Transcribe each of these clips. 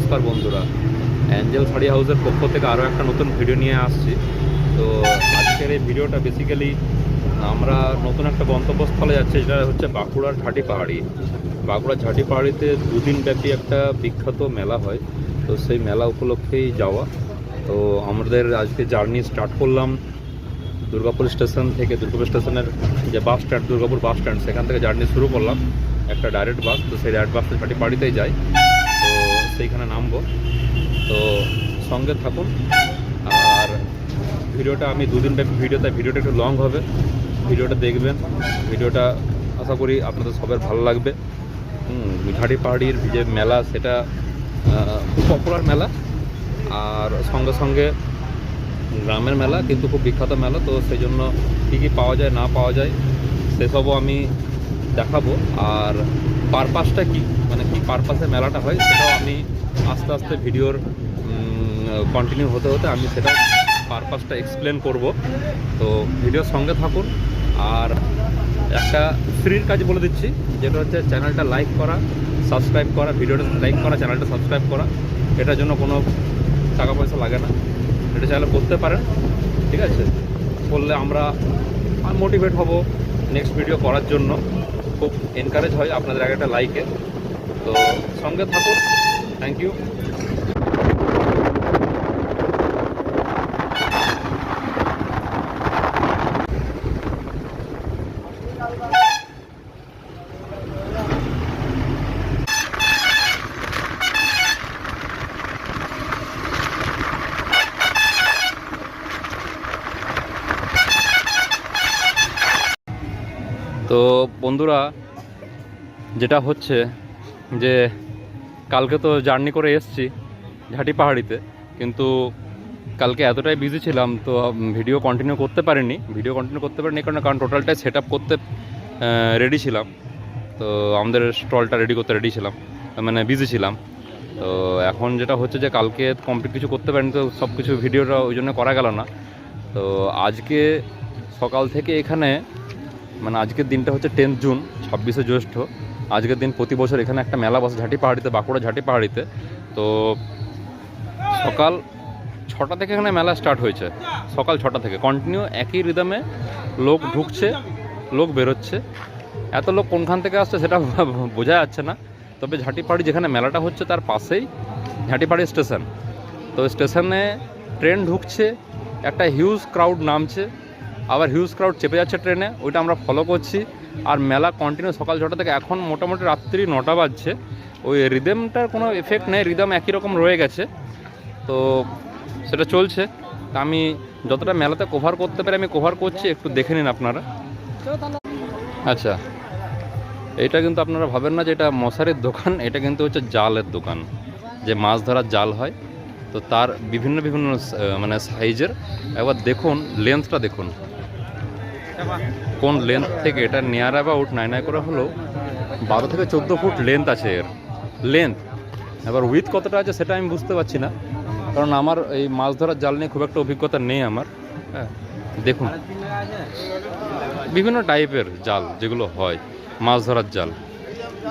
নমস্কার বন্ধুরা, অ্যাঞ্জেল শাড়ি হাউসের পক্ষ থেকে আরও একটা নতুন ভিডিও নিয়ে আসছি। তো আজকের এই ভিডিওটা বেসিক্যালি আমরা নতুন একটা গন্তব্যস্থলে যাচ্ছি, যেটা হচ্ছে বাঁকুড়ার ঝাঁটি পাহাড়ি। বাঁকুড়ার ঝাঁটি পাহাড়িতে দুদিন ব্যাপী একটা বিখ্যাত মেলা হয়, তো সেই মেলা উপলক্ষেই যাওয়া। তো আমাদের আজকে জার্নি স্টার্ট করলাম দুর্গাপুর স্টেশন থেকে। দুর্গাপুর স্টেশনের যে bus stand, Durgapur bus stand, সেখান থেকে জার্নি শুরু করলাম একটা ডাইরেক্ট বাস। তো সেই ডাইরেক্ট বাসটা ঝাঁটি পাহাড়িতেই যায়, তো সেইখানে নামবো। তো সঙ্গে থাকুন। আর ভিডিওটা আমি দুদিন ব্যাপী ভিডিও, তাই ভিডিওটা একটু লং হবে, ভিডিওটা দেখবেন। ভিডিওটা আশা করি আপনাদের সবার ভালো লাগবে। ঝাঁটি পাহাড়ির যে মেলা, সেটা খুব পপুলার মেলা, আর সঙ্গে সঙ্গে গ্রামের মেলা, কিন্তু খুব বিখ্যাত মেলা। তো সেই জন্য কী কী পাওয়া যায় না পাওয়া যায় সেসবও আমি দেখাবো। আর পারপাসটা কী, মানে কী পারপাসে মেলাটা হয়, সেটাও আমি আস্তে আস্তে ভিডিওর কন্টিনিউ হতে হতে আমি সেটা পারপাসটা এক্সপ্লেন করব। তো ভিডিওর সঙ্গে থাকুন। আর একটা ফ্রির কাজ বলে দিচ্ছি, যেটা হচ্ছে চ্যানেলটা লাইক করা, সাবস্ক্রাইব করা। ভিডিওটা লাইক করা, চ্যানেলটা সাবস্ক্রাইব করা, এটার জন্য কোনো টাকা পয়সা লাগে না, এটা চাইলে করতে পারেন, ঠিক আছে? করলে আমরা মোটিভেট হব নেক্সট ভিডিও করার জন্য, খুব এনকারেজ হয় আপনাদের একটা লাইকে। তো সঙ্গে থাকুন, থ্যাংক ইউ। তো বন্ধুরা, যেটা হচ্ছে যে কালকে তো জার্নি করে এসেছি ঝাঁটি পাহাড়িতে, কিন্তু কালকে এতটাই বিজি ছিলাম, তো ভিডিও কন্টিনিউ করতে পারিনি। কারণ টোটালটাই সেট আপ করতে রেডি ছিলাম। তো আমাদের স্টলটা রেডি করতে রেডি ছিলাম, মানে বিজি ছিলাম। তো এখন যেটা হচ্ছে যে কালকে কমপ্লিট কিছু করতে পারিনি, তো সব কিছু ভিডিওটা ওই জন্য করা গেল না। তো আজকে সকাল থেকে এখানে, মানে আজকের দিনটা হচ্ছে 10 জুন, 26শে জ্যৈষ্ঠ। আজকের দিন প্রতি বছর এখানে একটা মেলা বসে ঝাঁটি পাহাড়িতে, বাঁকুড়া ঝাঁটি পাহাড়িতে। তো সকাল 6টা থেকে এখানে মেলা স্টার্ট হয়েছে। সকাল 6টা থেকে কন্টিনিউ একই রিদমে লোক ঢুকছে, লোক বেরোচ্ছে। এত লোক কোনখান থেকে আসছে সেটা বোঝা যাচ্ছে না। তবে ঝাঁটি পাহাড়ি যেখানে মেলাটা হচ্ছে তার পাশেই ঝাঁটি পাহাড়ি স্টেশন। তো স্টেশনে ট্রেন ঢুকছে, একটা হিউজ ক্রাউড নামছে, আবার হিউজ ক্রাউড চেপে যাচ্ছে ট্রেনে, ওইটা আমরা ফলো করছি। আর মেলা কন্টিনিউ সকাল 6টা থেকে এখন মোটামুটি রাত্রি 9টা বাজছে। ওই রিদমটার কোনো এফেক্ট নেই, রিদম একই রকম রয়ে গেছে, তো সেটা চলছে। তা আমি যতটা মেলাতে কভার করতে পারি আমি কভার করছি, একটু দেখে নিন আপনারা। আচ্ছা, এটা কিন্তু আপনারা ভাবেন না যে এটা মশারির দোকান, এটা কিন্তু হচ্ছে জালের দোকান, যে মাছ ধরার জাল হয়। তো তার বিভিন্ন বিভিন্ন মানে সাইজের, একবার দেখুন লেন্থটা দেখুন, কোন লেন্থ থেকে এটা নিয়ার অ্যাবাউট নাই করে হলেও 12 থেকে 14 ফুট লেন্থ আছে এর লেন্থ। এবার উইথ কতটা আছে সেটা আমি বুঝতে পারছি না, কারণ আমার এই মাছ ধরার জাল নিয়ে খুব একটা অভিজ্ঞতা নেই আমার। হ্যাঁ, দেখুন বিভিন্ন টাইপের জাল যেগুলো হয়, মাছ ধরার জাল।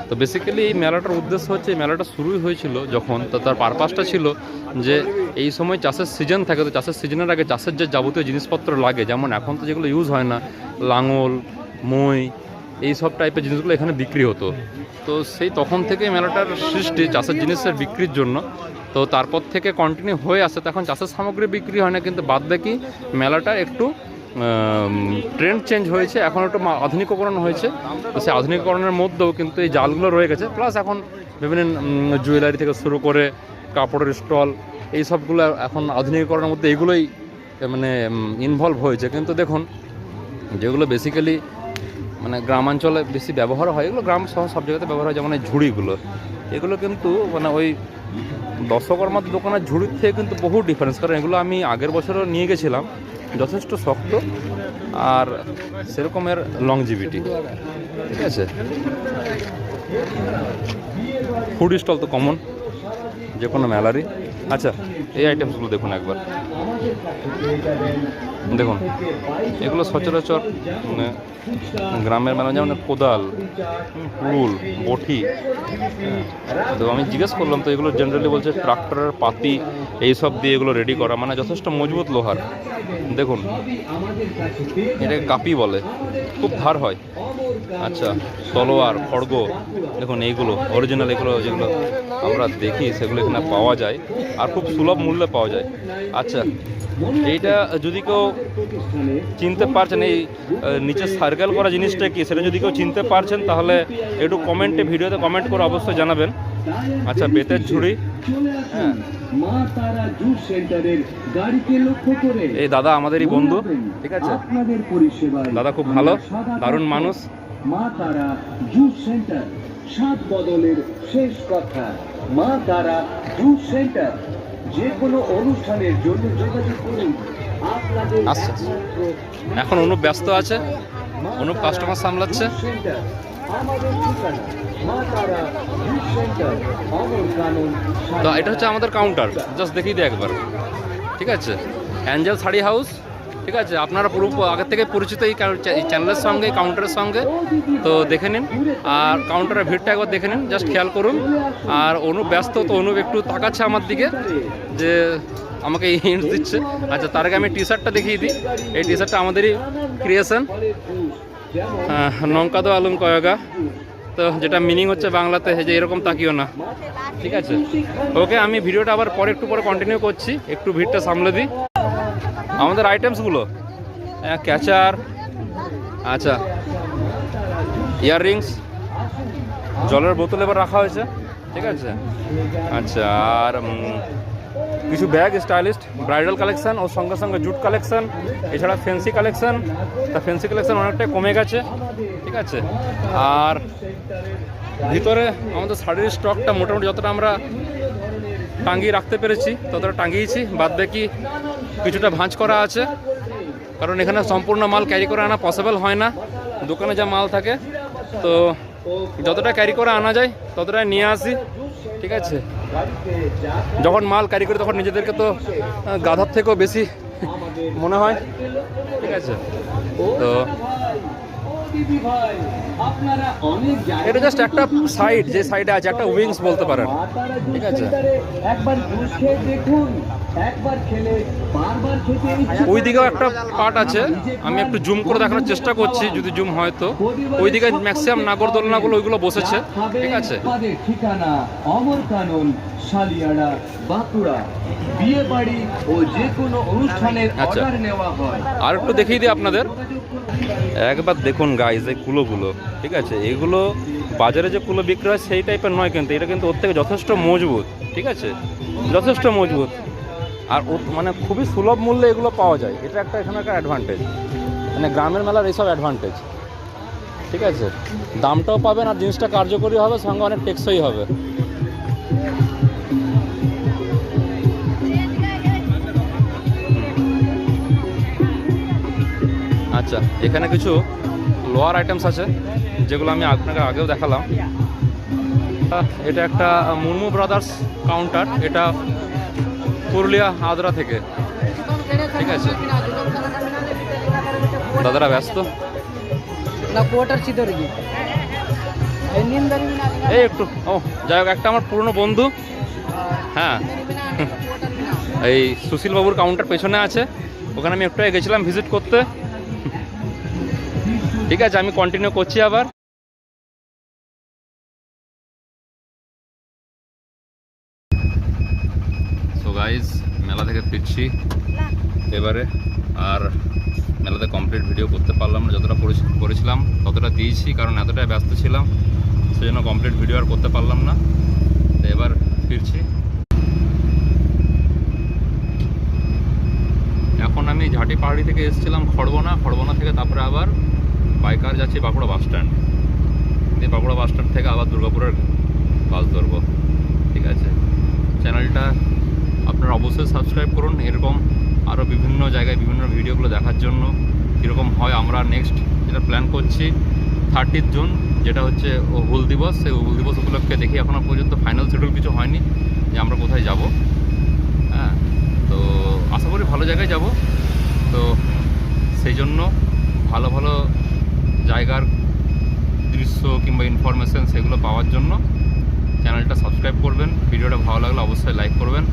তো বেসিক্যালি এই মেলাটার উদ্দেশ্য হচ্ছে, এই মেলাটা শুরুই হয়েছিল যখন, তো তার পারপাসটা ছিল যে এই সময় চাষের সিজন থাকে, তো চাষের সিজনের আগে চাষের যে যাবতীয় জিনিসপত্র লাগে, যেমন এখন তো যেগুলো ইউজ হয় না, লাঙল, মই, এই সব টাইপের জিনিসগুলো এখানে বিক্রি হতো। তো সেই তখন থেকে মেলাটার সৃষ্টি চাষের জিনিসের বিক্রির জন্য। তো তারপর থেকে কন্টিনিউ হয়ে আসে। তখন চাষের সামগ্রী বিক্রি হয় না, কিন্তু বাদবাকি মেলাটা একটু ট্রেন্ড চেঞ্জ হয়েছে, এখন একটু আধুনিকীকরণ হয়েছে। তো সেই আধুনিকীকরণের মধ্যেও কিন্তু এই জালগুলো রয়ে গেছে, প্লাস এখন বিভিন্ন জুয়েলারি থেকে শুরু করে কাপড়ের স্টল, এই সবগুলো এখন আধুনিকীকরণের মধ্যে এইগুলোই মানে ইনভলভ হয়েছে। কিন্তু দেখুন, যেগুলো বেসিক্যালি মানে গ্রামাঞ্চলে বেশি ব্যবহার হয়, এগুলো গ্রাম সহ সব জায়গাতে ব্যবহার হয়, যেমন এই ঝুড়িগুলো, এগুলো কিন্তু মানে ওই দশকর্মার দোকানের ঝুড়ির থেকে কিন্তু বহু ডিফারেন্স। কারণ এগুলো আমি আগের বছরও নিয়ে গেছিলাম, যথেষ্ট শক্ত আর সেরকমের লংজিভিটি, ঠিক আছে? ফুড স্টল তো কমন যে কোনো মেলারই। আচ্ছা, এই আইটেমসগুলো দেখুন একবার, দেখুন এগুলো সচরাচর গ্রামের মেলা, যেমন কোদাল, কুড়ুল, বটি। তো আমি জিজ্ঞেস করলাম, তো এগুলো জেনারেলি বলছে ট্রাক্টরের পাতি এইসব দিয়ে এগুলো রেডি করা, মানে যথেষ্ট মজবুত লোহার। দেখুন এটাকে কাপি বলে, খুব ধার হয়। আচ্ছা, তলোয়ার, খড়গ, দেখুন এইগুলো অরিজিনাল, এগুলো যেগুলো আমরা দেখি সেগুলো এখানে পাওয়া যায় আর খুব সুলভ মূল্যে পাওয়া যায়। আচ্ছা, এইটা যদি কেউ চিনতে পারছেন, এই নিচে সার্কেল করা জিনিসটা কি, সেটা যদি কেউ চিনতে পারছেন তাহলে একটু কমেন্টে, ভিডিওতে কমেন্ট করে অবশ্যই জানাবেন। আচ্ছা, বেতের ঝুড়ি, হ্যাঁ, এই দাদা আমাদেরই বন্ধু, ঠিক আছে, দাদা খুব ভালো, দারুণ মানুষ। মা তারা জুস সেন্টার, স্বাদ বদলের শেষ কথা। মা তারা জুস সেন্টার, যে কোনো অনুষ্ঠানের জন্য যোগাযোগ করুন। আচ্ছা, এখন অনুপ ব্যস্ত আছে, অনুপ কাস্টমার সামলাচ্ছে। তো এটা হচ্ছে আমাদের কাউন্টার, জাস্ট দেখিয়ে দিই একবার, ঠিক আছে, অ্যাঞ্জেল শাড়ি হাউস, ঠিক আছে। আপনারা পুরো আগের থেকে পরিচিত এই চ্যানেলের সঙ্গে, কাউন্টারের সঙ্গে, তো দেখে নিন। আর কাউন্টারের ভিড়টা একবার দেখে নিন, জাস্ট খেয়াল করুন। আর অনুপ ব্যস্ত, তো অনুপ একটু তাকাচ্ছে আমার দিকে, যে আমাকে হিন্টস দিচ্ছে। আচ্ছা, তার আগে আমি টি শার্টটা দেখিয়ে দিই। এই টি শার্টটা আমাদেরই ক্রিয়েশন, নঙ্কাদো আলুম কয়গা, তো যেটা মিনিং হচ্ছে বাংলাতে যে এরকম তাকিও না, ঠিক আছে। ওকে, আমি ভিডিওটা আবার পরে একটু পরে কন্টিনিউ করছি, একটু ভিড়টা সামলে দিই। আমাদের আইটেমসগুলো, ক্যাচার, আচ্ছা, ইয়াররিংস, জলের বোতল এবার রাখা হয়েছে, ঠিক আছে। আচ্ছা, আর কিছু ব্যাগ, স্টাইলিস্ট ব্রাইডাল কালেকশন, ওর সঙ্গে সঙ্গে জুট কালেকশন, এছাড়া ফ্যান্সি কালেকশন। তা ফ্যান্সি কালেকশন অনেকটাই কমে গেছে, ঠিক আছে। আর ভিতরে আমাদের শাড়ির স্টকটা মোটামুটি যতটা আমরা টাঙ্গিয়ে রাখতে পেরেছি ততটা টাঙ্গিয়েছি, বাদ বাকি কিছুটা ভাঁজ করা আছে, কারণ এখানে সম্পূর্ণ মাল ক্যারি করে আনা পসিবল হয় না। দোকানে যা মাল থাকে, তো যতটা ক্যারি করে আনা যায় ততটাই নিয়ে আসি, ঠিক আছে। যখন মাল ক্যারি করি তখন নিজেদেরকে তো গাধার থেকেও বেশি মনে হয়, ঠিক আছে। তো এটা জাস্ট একটা সাইড, যে সাইডে আছে একটা উইংস বলতে পারেন, ঠিক আছে। ওই দিকেও একটা পার্ট আছে, আমি একটু জুম করে দেখানোর চেষ্টা করছি, যদি জুম হয় তো। ওই দিকে ম্যাক্সিমাম নাগরদোলনাগুলো ওইগুলো বসেছে, ঠিক আছে। ঠিকানা অমর কানন, শালিয়াড়া, বাঁকুড়া, বিয়ে বাড়ি ও যে কোনো অনুষ্ঠানের অর্ডার নেওয়া হয়। আর একটু দেখিয়ে দিই আপনাদের, একবার দেখুন গাইজ এই কুলোগুলো, ঠিক আছে। এগুলো বাজারে যে কুলো বিক্রি হয় সেই টাইপের নয়, কিন্তু এটা কিন্তু ওর থেকে যথেষ্ট মজবুত, ঠিক আছে, যথেষ্ট মজবুত। আর মানে খুবই সুলভ মূল্যে এগুলো পাওয়া যায়, এটা একটা এখানকার অ্যাডভান্টেজ, মানে গ্রামের মেলার এইসব অ্যাডভান্টেজ, ঠিক আছে। দামটাও পাবেন আর জিনিসটা কার্যকরী হবে, সঙ্গে অনেক টেকসই হবে। আচ্ছা, এখানে কিছু লোয়ার আইটেমস আছে যেগুলো আমি আপনাকে আগেও দেখালাম। এটা একটা মুর্মু ব্রাদার্স কাউন্টার, এটা পুরুলিয়া আদ্রা থেকে, ঠিক আছে। দাদারা ব্যস্ত, এই একটু, ও যাই হোক, একটা আমার পুরনো বন্ধু, হ্যাঁ, এই সুশীল বাবুর কাউন্টার পেছনে আছে, ওখানে আমি একটু গেছিলাম ভিজিট করতে, ঠিক আছে। আমি কন্টিনিউ করছি আবার। সো গাইজ, মেলা থেকে ফিরছি এবারে, আর মেলাতে কমপ্লিট ভিডিও করতে পারলাম না, যতটা করেছিলাম ততটা দিয়েছি, কারণ এতটাই ব্যস্ত ছিলাম সেজন্য কমপ্লিট ভিডিও আর করতে পারলাম না। তো এবার ফিরছি। এখন আমি ঝাঁটি পাহাড়ি থেকে এসেছিলাম খড়বনা থেকে, তারপরে আবার বাইকার যাচ্ছি বাঁকুড়া বাস স্ট্যান্ড, দিয়ে বাঁকুড়া বাস স্ট্যান্ড থেকে আবার দুর্গাপুরের বাস ধরবো, ঠিক আছে। চ্যানেলটা আপনারা অবশ্যই সাবস্ক্রাইব করুন, এরকম আরও বিভিন্ন জায়গায় বিভিন্ন ভিডিওগুলো দেখার জন্য। কীরকম হয়, আমরা নেক্সট যেটা প্ল্যান করছি 30 জুন, যেটা হচ্ছে হুল দিবস, সেই হুল দিবস উপলক্ষে দেখি, এখনও পর্যন্ত ফাইনাল শিডিউল কিছু হয়নি যে আমরা কোথায় যাব। হ্যাঁ, তো আশা করি ভালো জায়গায় যাব। তো সেই জন্য ভালো ভালো জায়গার দৃশ্য কিংবা ইনফরমেশান সেগুলো পাওয়ার জন্য চ্যানেলটা সাবস্ক্রাইব করবেন। ভিডিওটা ভালো লাগলে অবশ্যই লাইক করবেন।